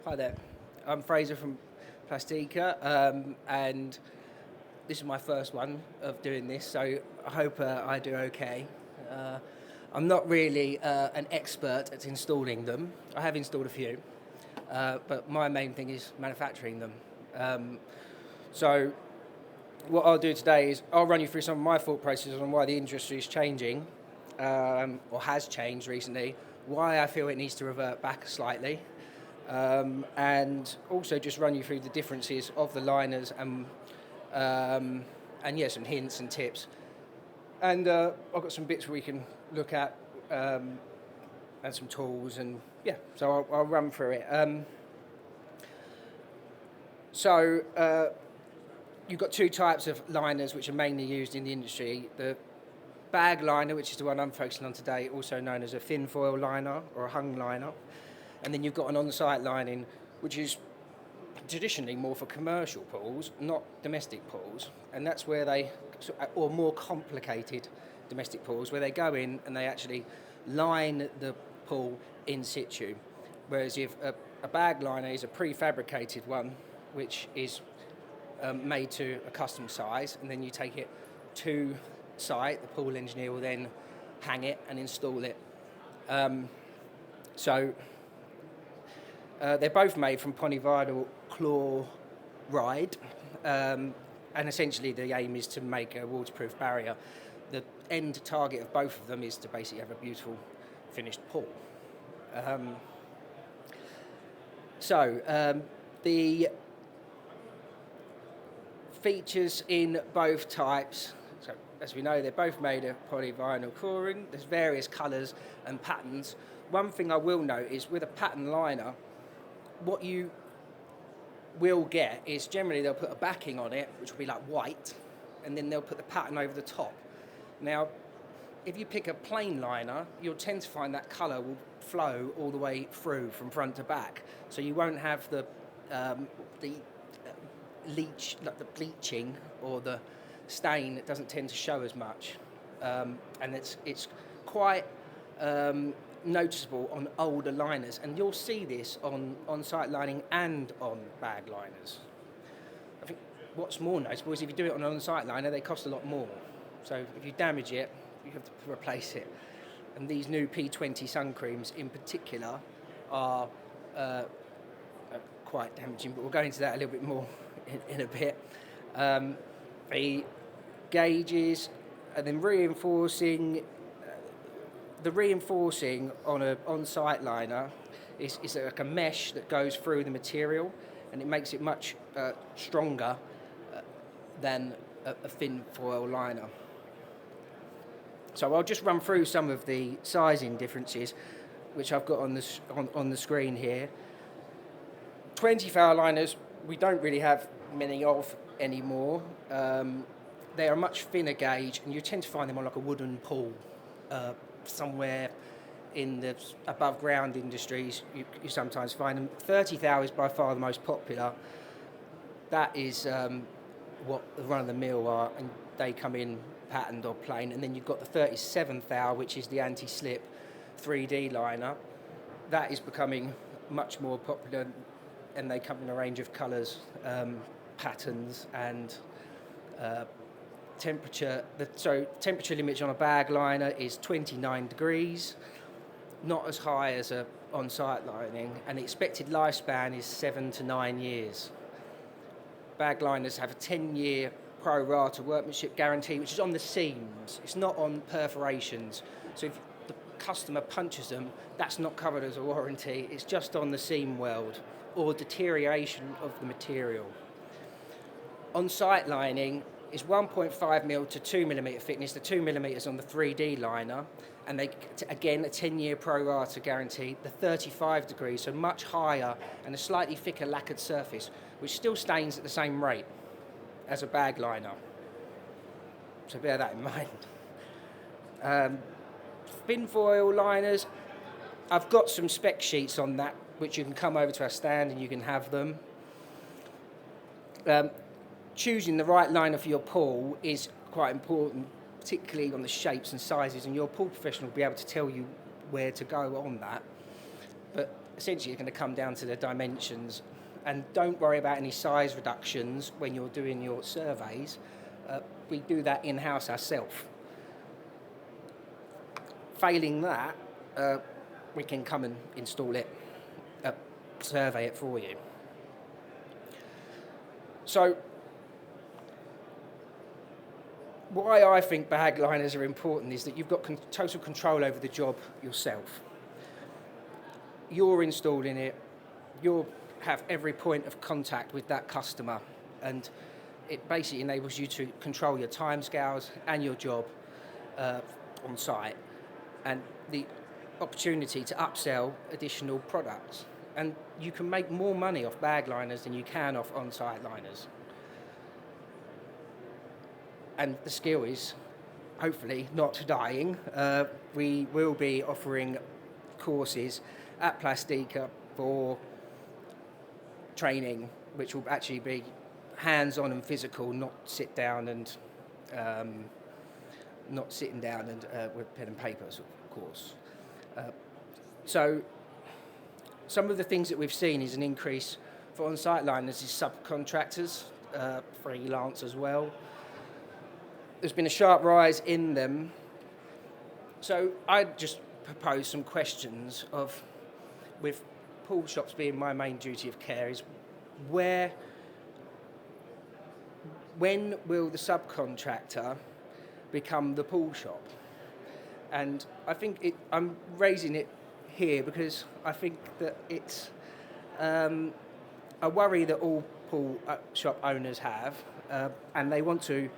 Hi there, I'm Fraser from Plastica, and this is my first one of doing this, so I hope I do okay. I'm not really an expert at installing them. I have installed a few, but my main thing is manufacturing them. So what I'll do today is I'll run you through some of my thought processes on why the industry is changing, or has changed recently, why I feel it needs to revert back slightly, and also just run you through the differences of the liners and yeah, some hints and tips. And I've got some bits we can look at, and some tools, and yeah, so I'll run through it. You've got two types of liners which are mainly used in the industry. The bag liner, which is the one I'm focusing on today, also known as a thin foil liner or a hung liner. And then you've got an on-site lining, which is traditionally more for commercial pools, not domestic pools. And that's where or more complicated domestic pools, where they go in and they actually line the pool in situ. Whereas if a bag liner is a prefabricated one, which is made to a custom size, and then you take it to site, the pool engineer will then hang it and install it. They're both made from polyvinyl chloride, and essentially the aim is to make a waterproof barrier. The end target of both of them is to basically have a beautiful finished pool. The features in both types, so as we know, they're both made of polyvinyl chlorine. There's various colours and patterns. One thing I will note is with a pattern liner, what you will get is generally they'll put a backing on it, which will be like white, and then they'll put the pattern over the top. Now, if you pick a plain liner, you'll tend to find that colour will flow all the way through from front to back, so you won't have the bleaching or the stain. It doesn't tend to show as much, and it's quite noticeable on older liners, and you'll see this on site lining and on bag liners. I think what's more noticeable is if you do it on an on-site liner, they cost a lot more. So if you damage it, you have to replace it. And these new P20 sun creams in particular are quite damaging, but we'll go into that a little bit more in a bit. The gauges and then reinforcing. The reinforcing on an on-site liner is like a mesh that goes through the material, and it makes it much stronger than a thin foil liner. So I'll just run through some of the sizing differences, which I've got on the screen here. 20 foul liners we don't really have many of anymore. They are a much thinner gauge, and you tend to find them on like a wooden pool. Somewhere in the above ground industries, you sometimes find them. 30 thou is by far the most popular. That is what the run of the mill are, and they come in patterned or plain. And then you've got the 37 thou, which is the anti-slip 3D liner. That is becoming much more popular, and they come in a range of colours, patterns, and temperature. Temperature limit on a bag liner is 29 degrees, not as high as a on-site lining, and the expected lifespan is 7 to 9 years. Bag liners have a 10-year pro rata workmanship guarantee, which is on the seams. It's not on perforations. So if the customer punches them, that's not covered as a warranty. It's just on the seam weld or deterioration of the material. On-site lining is 1.5mm to 2mm thickness. The 2mm is on the 3D liner, and they, again, a 10-year pro rata guarantee. The 35 degrees, so much higher, and a slightly thicker lacquered surface, which still stains at the same rate as a bag liner. So bear that in mind. Thin foil liners, I've got some spec sheets on that, which you can come over to our stand and you can have them. Choosing the right liner for your pool is quite important, particularly on the shapes and sizes, and your pool professional will be able to tell you where to go on that. But essentially it's going to come down to the dimensions. And don't worry about any size reductions when you're doing your surveys. We do that in-house ourselves. Failing that, we can come and install it, survey it for you. So, why I think bag liners are important is that you've got total control over the job yourself. You're installing it, you'll have every point of contact with that customer, and it basically enables you to control your timescales and your job on site, and the opportunity to upsell additional products. And you can make more money off bag liners than you can off on-site liners. And the skill is, hopefully, not dying. We will be offering courses at Plastica for training, which will actually be hands-on and physical, not sit down and not sitting down and with pen and papers, of course. So some of the things that we've seen is an increase for on-site liners is subcontractors, freelance as well. There's been a sharp rise in them. So I just propose some questions of, with pool shops being my main duty of care, is when will the subcontractor become the pool shop? And I think I'm raising it here because I think that it's a worry that all pool shop owners have, and they want to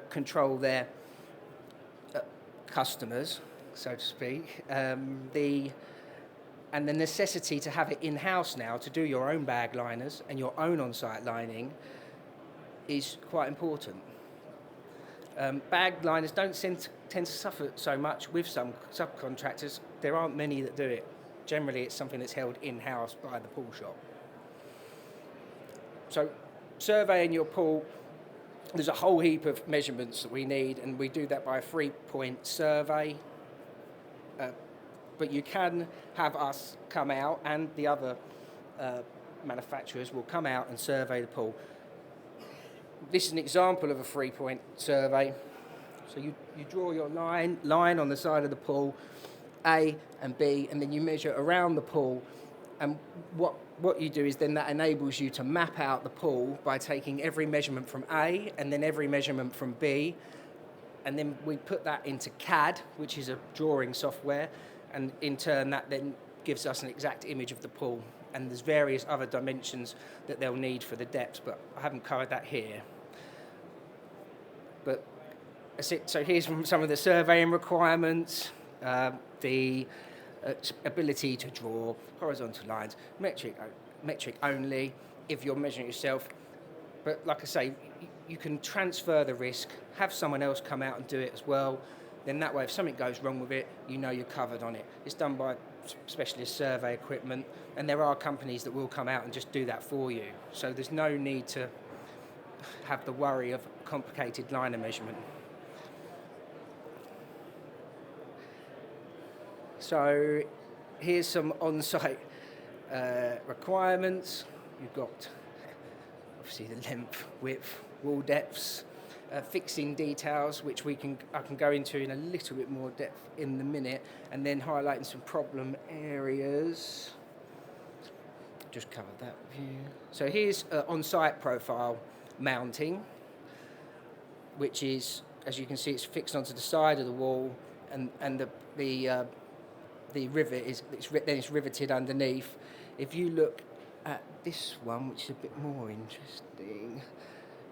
control their customers, so to speak. And the necessity to have it in-house now to do your own bag liners and your own on-site lining is quite important. Bag liners don't tend to suffer so much with some subcontractors. There aren't many that do it. Generally, it's something that's held in-house by the pool shop. So, surveying your pool, there's a whole heap of measurements that we need, and we do that by a 3-point survey. But you can have us come out, and the other manufacturers will come out and survey the pool. This is an example of a 3-point survey. So you draw your line on the side of the pool, A and B, and then you measure around the pool. And what you do is then that enables you to map out the pool by taking every measurement from A and then every measurement from B. And then we put that into CAD, which is a drawing software. And in turn, that then gives us an exact image of the pool. And there's various other dimensions that they'll need for the depth, but I haven't covered that here. But so here's some of the surveying requirements. The ability to draw horizontal lines, metric only, if you're measuring yourself. But like I say, you can transfer the risk, have someone else come out and do it as well. Then that way, if something goes wrong with it, you know you're covered on it. It's done by specialist survey equipment, and there are companies that will come out and just do that for you. So there's no need to have the worry of complicated liner measurement. So here's some on-site requirements. You've got obviously the length, width, wall depths, fixing details, which I can go into in a little bit more depth in the minute, and then highlighting some problem areas. Just covered that view. So here's on-site profile mounting, which is, as you can see, it's fixed onto the side of the wall, and the rivet is riveted underneath. If you look at this one, which is a bit more interesting,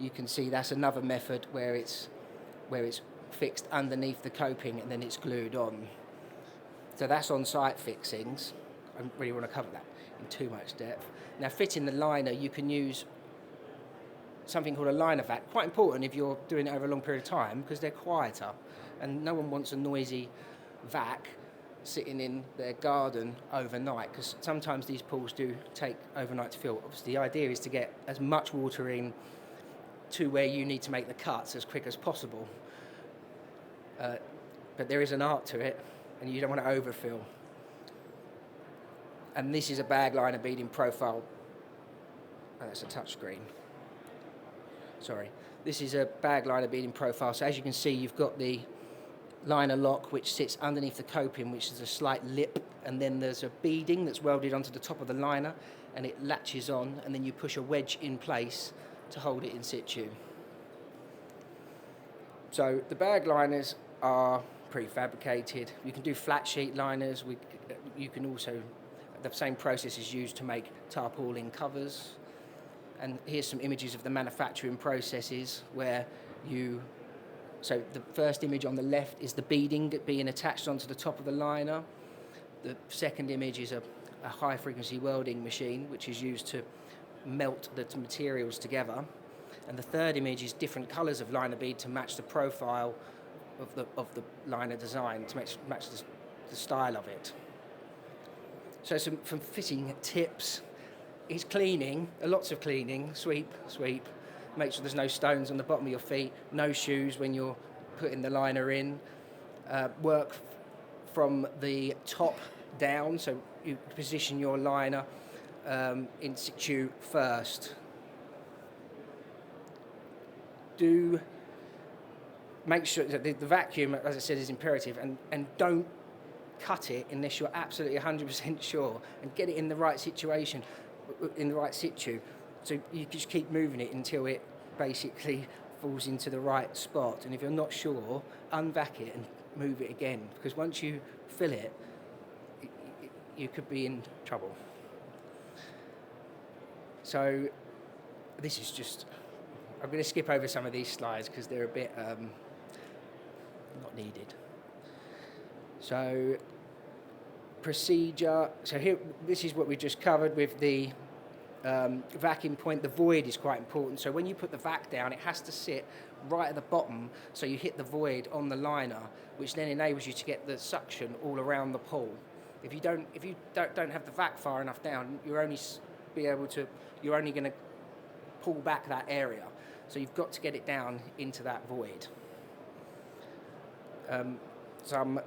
you can see that's another method where it's fixed underneath the coping and then it's glued on. So that's on-site fixings. I don't really want to cover that in too much depth. Now, fitting the liner, you can use something called a liner vac. Quite important if you're doing it over a long period of time because they're quieter, and no one wants a noisy vac sitting in their garden overnight, because sometimes these pools do take overnight to fill. Obviously, the idea is to get as much water in to where you need to make the cuts as quick as possible. But there is an art to it, and you don't want to overfill. And this is a bag liner beading profile. Oh, that's a touch screen. Sorry. This is a bag liner beading profile. So as you can see, you've got the liner lock, which sits underneath the coping, which is a slight lip, and then there's a beading that's welded onto the top of the liner, and it latches on, and then you push a wedge in place to hold it in situ. So the bag liners are prefabricated. You can do flat sheet liners. You can also, the same process is used to make tarpaulin covers. And here's some images of the manufacturing processes where so the first image on the left is the beading being attached onto the top of the liner. The second image is a high frequency welding machine, which is used to melt the materials together. And the third image is different colours of liner bead to match the profile of the liner design, to match the style of it. So some fitting tips is cleaning, lots of cleaning, sweep, make sure there's no stones on the bottom of your feet, no shoes when you're putting the liner in, work from the top down, so you position your liner in situ first. Do make sure that the vacuum, as I said, is imperative, and don't cut it unless you're absolutely 100% sure, and get it in the right situation, in the right situ. So you just keep moving it until it basically falls into the right spot. And if you're not sure, unvac it and move it again, because once you fill it, you could be in trouble. So this is just, I'm going to skip over some of these slides because they're a bit not needed. So procedure, so here, this is what we just covered with the vacuum point. The void is quite important. So when you put the vac down, it has to sit right at the bottom, so you hit the void on the liner, which then enables you to get the suction all around the pool. If you don't have the vac far enough down, you're only going to pull back that area. So you've got to get it down into that void. Some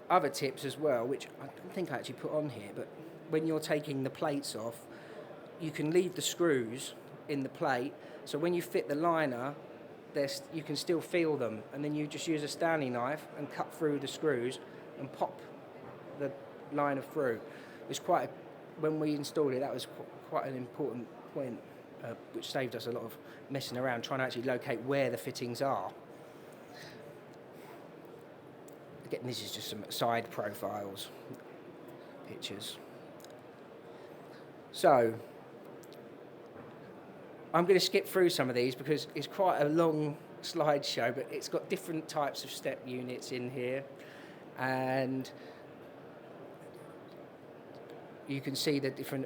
other tips as well, which I don't think I actually put on here, but when you're taking the plates off, you can leave the screws in the plate, so when you fit the liner, you can still feel them, and then you just use a Stanley knife and cut through the screws and pop the liner through. When we installed it, that was quite an important point, which saved us a lot of messing around trying to actually locate where the fittings are. Again, this is just some side profiles, pictures. So I'm going to skip through some of these because it's quite a long slideshow, but it's got different types of step units in here, and you can see the different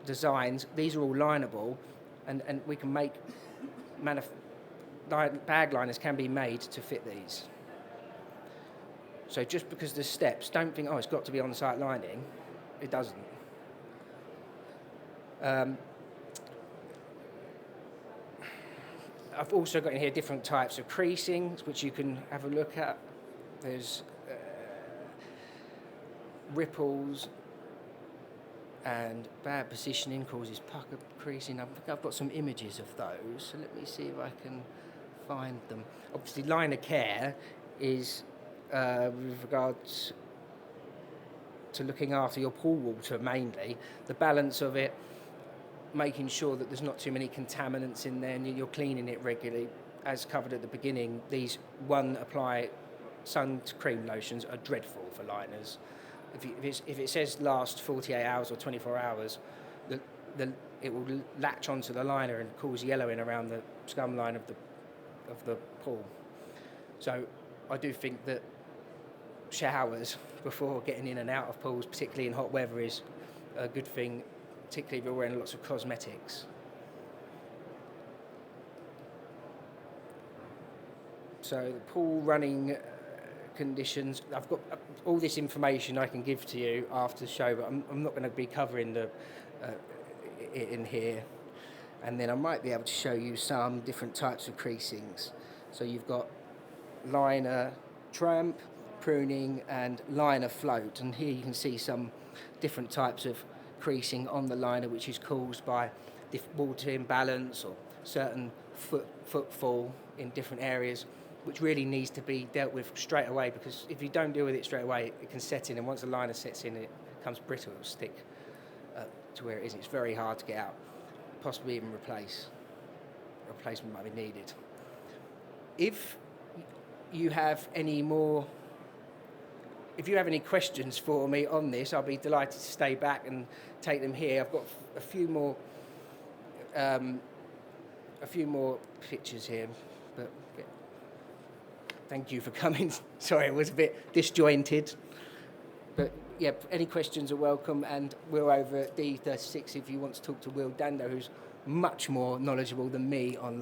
designs. These are all lineable, and we can make bag liners can be made to fit these. So just because there's steps, don't think, oh, it's got to be on-site lining. It doesn't. I've also got in here different types of creasing, which you can have a look at. There's ripples, and bad positioning causes pucker creasing. I think I've got some images of those, so let me see if I can find them. Obviously, liner care is with regards to looking after your pool water mainly, the balance of it, making sure that there's not too many contaminants in there and you're cleaning it regularly. As covered at the beginning, these one-apply sun cream lotions are dreadful for liners. If it says last 48 hours or 24 hours, it will latch onto the liner and cause yellowing around the scum line of the pool. So I do think that showers before getting in and out of pools, particularly in hot weather, is a good thing, particularly if you're wearing lots of cosmetics. So the pool running conditions, I've got all this information I can give to you after the show, but I'm not going to be covering it in here. And then I might be able to show you some different types of creasings. So you've got liner tramp, pruning, and liner float. And here you can see some different types of creasing on the liner, which is caused by water imbalance or certain footfall in different areas, which really needs to be dealt with straight away, because if you don't deal with it straight away, it can set in, and once the liner sets in, it becomes brittle. It will stick to where it is. It's very hard to get out, possibly even replace. Replacement might be needed. If you have any questions for me on this, I'll be delighted to stay back and take them here. I've got a few more pictures here, but yeah. Thank you for coming. Sorry, it was a bit disjointed, but yeah, any questions are welcome, and we're over at D36 if you want to talk to Will Dando, who's much more knowledgeable than me on